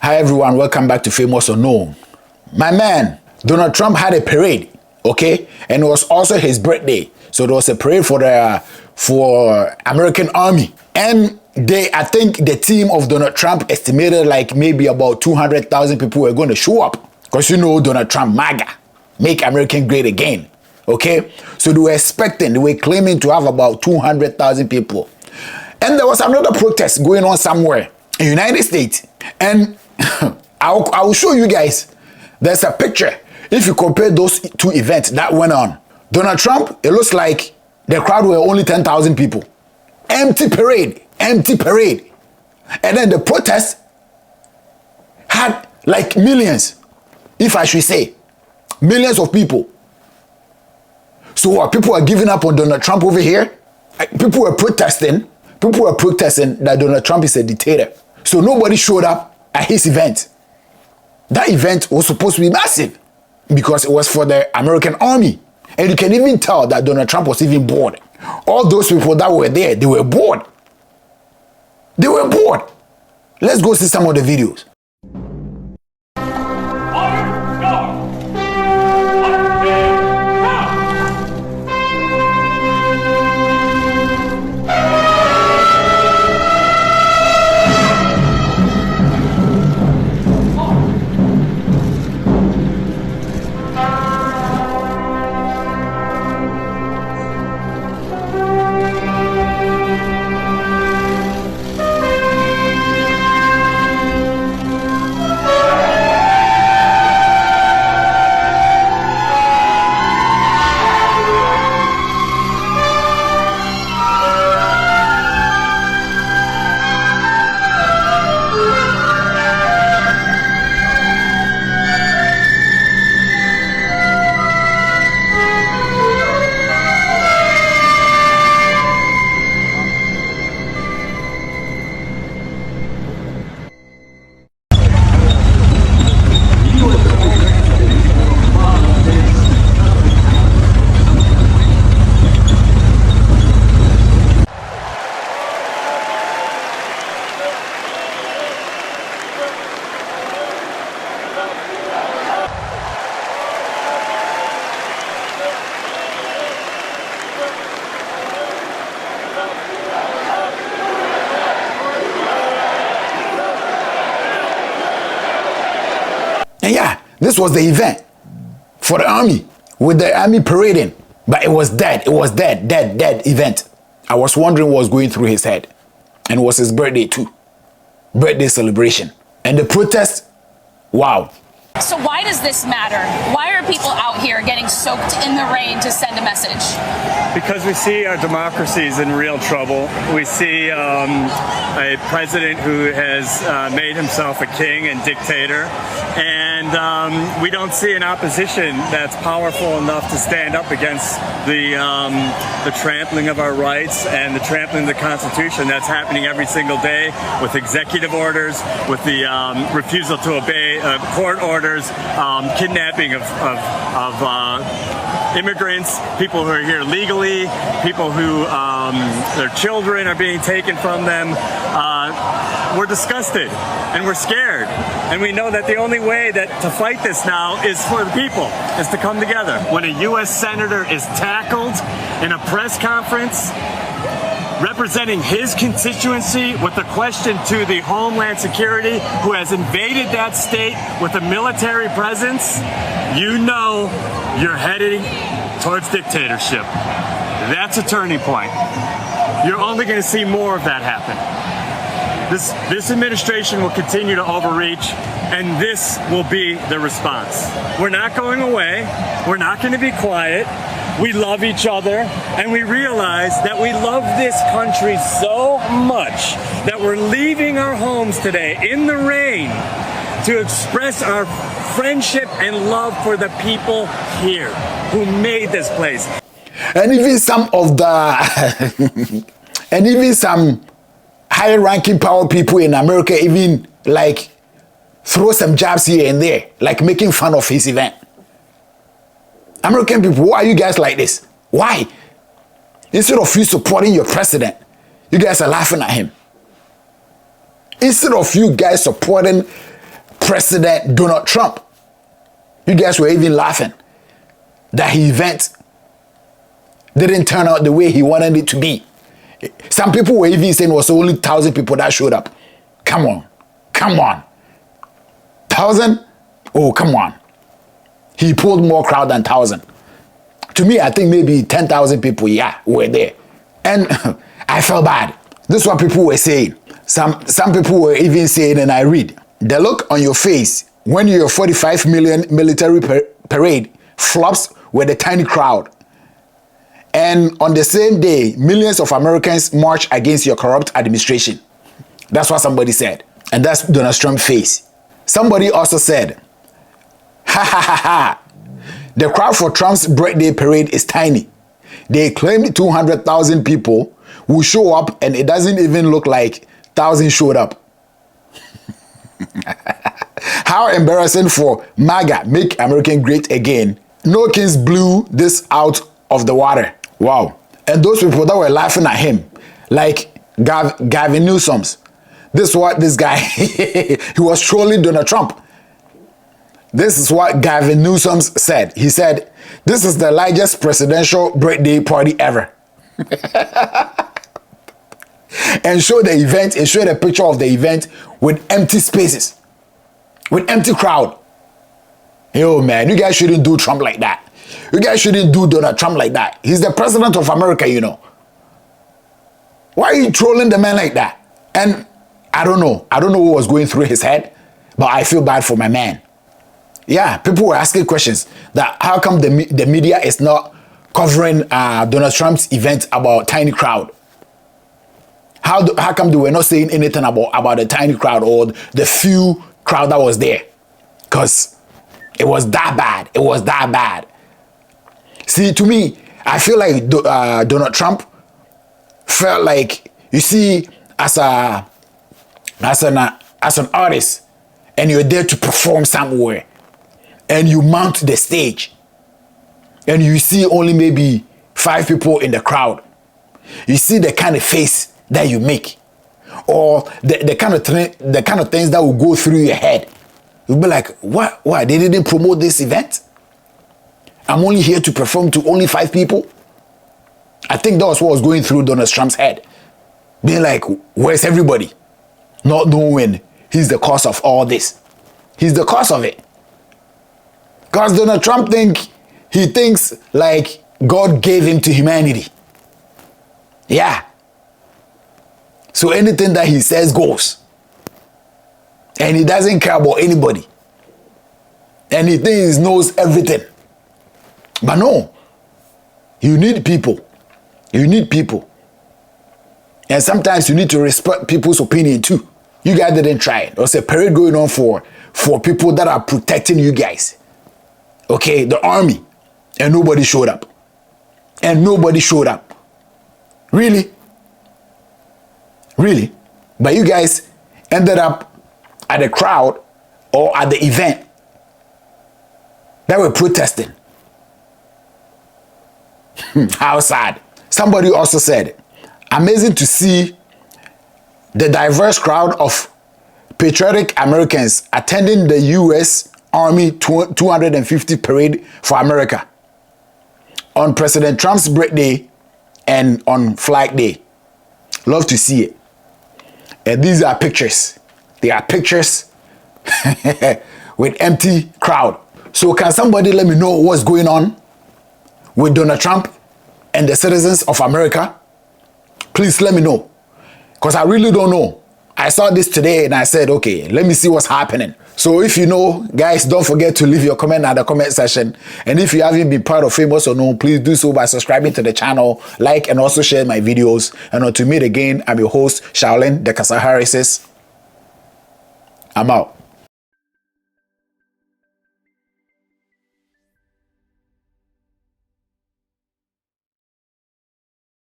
Hi everyone, welcome back to Famous or Known. My man, Donald Trump had a parade, okay? And it was also his birthday. So there was a parade for American Army. And I think the team of Donald Trump estimated like maybe about 200,000 people were going to show up. Because you know Donald Trump, MAGA, make America great again, okay? So they were claiming to have about 200,000 people. And there was another protest going on somewhere in the United States. And I will show you guys. There's a picture. If you compare those two events that went on, Donald Trump, it looks like the crowd were only 10,000 people. Empty parade. And then the protest had like millions, if I should say, millions of people. So what? People are giving up on Donald Trump over here. People were protesting that Donald Trump is a dictator. So nobody showed up at his event. That event was supposed to be massive because it was for the American Army. And you can even tell that Donald Trump was even bored. All those people that were there, they were bored. They were bored. Let's go see some of the videos. And yeah, this was the event for the army, with the army parading. But it was dead event. I was wondering what was going through his head. And it was his birthday too. Birthday celebration. And the protest, wow. So why does this matter? Why are people out here getting soaked in the rain to send a message? Because we see our democracy is in real trouble. We see a president who has made himself a king and dictator. And we don't see an opposition that's powerful enough to stand up against the trampling of our rights and the trampling of the Constitution that's happening every single day with executive orders, with the refusal to obey court orders, kidnapping of immigrants, people who are here legally, people who their children are being taken from them. We're disgusted and we're scared, and we know that the only way to fight this now is for the people, is to come together. When a U.S. Senator is tackled in a press conference representing his constituency with a question to the Homeland Security, who has invaded that state with a military presence, you know you're heading towards dictatorship. That's a turning point. You're only going to see more of that happen. This administration will continue to overreach, and this will be the response. We're not going away. We're not going to be quiet. We love each other, and we realize that we love this country so much that we're leaving our homes today in the rain to express our friendship and love for the people here who made this place. And even some of the and even some high-ranking power people in America even like throw some jabs here and there, like making fun of his event. American people, why are you guys like this? Why? Instead of you supporting your president, you guys are laughing at him. Instead of you guys supporting President Donald Trump. You guys were even laughing that his event didn't turn out the way he wanted it to be. Some people were even saying it was only 1,000 people that showed up. Come on. 1,000? Oh, come on. He pulled more crowd than 1,000. To me, I think maybe 10,000 people, were there. And I felt bad. This is what people were saying. Some people were even saying, and I read, the look on your face when your 45 million military parade flops with a tiny crowd. And on the same day, millions of Americans march against your corrupt administration. That's what somebody said. And that's Donald Trump's face. Somebody also said, ha ha ha ha. The crowd for Trump's birthday parade is tiny. They claimed 200,000 people will show up and it doesn't even look like 1,000 showed up. How embarrassing for MAGA, Make America Great Again. No Kings blew this out of the water. Wow. And those people that were laughing at him, like Gavin Newsom, this is what this guy, he was trolling Donald Trump. This is what Gavin Newsom said. He said, this is the largest presidential birthday party ever. And show the event and show the picture of the event with empty spaces, with empty crowd. Yo, man, you guys shouldn't do Trump like that. You guys shouldn't do Donald Trump like that. He's the president of America, you know. Why are you trolling the man like that? And I don't know what was going through his head, but I feel bad for my man. Yeah, people were asking questions that how come the media is not covering Donald Trump's event about tiny crowd? How come they were not saying anything about the tiny crowd or the few crowd that was there? Because it was that bad. It was that bad. See, to me, I feel like Donald Trump felt like, you see, as an artist, and you're there to perform somewhere, and you mount the stage, and you see only maybe 5 people in the crowd. You see the kind of face that you make, or the kind of things that will go through your head. You'll be like, what? Why? They didn't promote this event? I'm only here to perform to only 5 people? I think that was what was going through Donald Trump's head. Being like, where's everybody? Not knowing he's the cause of all this. He's the cause of it. Because Donald Trump thinks like God gave him to humanity. Yeah. So anything that he says goes. And he doesn't care about anybody. And he thinks he knows everything. But no. You need people. You need people. And sometimes you need to respect people's opinion too. You guys didn't try it. There was a parade going on for people that are protecting you guys. Okay, the army. And nobody showed up. And nobody showed up. Really? Really? But you guys ended up at the crowd or at the event that were protesting. How sad. Somebody also said, amazing to see the diverse crowd of patriotic Americans attending the U.S. Army 250 parade for America on President Trump's birthday and on Flag Day. Love to see it. And these are pictures. They are pictures with empty crowd. So can somebody let me know what's going on with Donald Trump and the citizens of America? Please let me know. Because I really don't know. I saw this today and I said, okay, let me see what's happening. So if you know, guys, don't forget to leave your comment at the comment section. And if you haven't been part of Famous or Known, please do so by subscribing to the channel, like, and also share my videos. And until meet again, I'm your host, Shaolin the Kasa Harris. I'm out.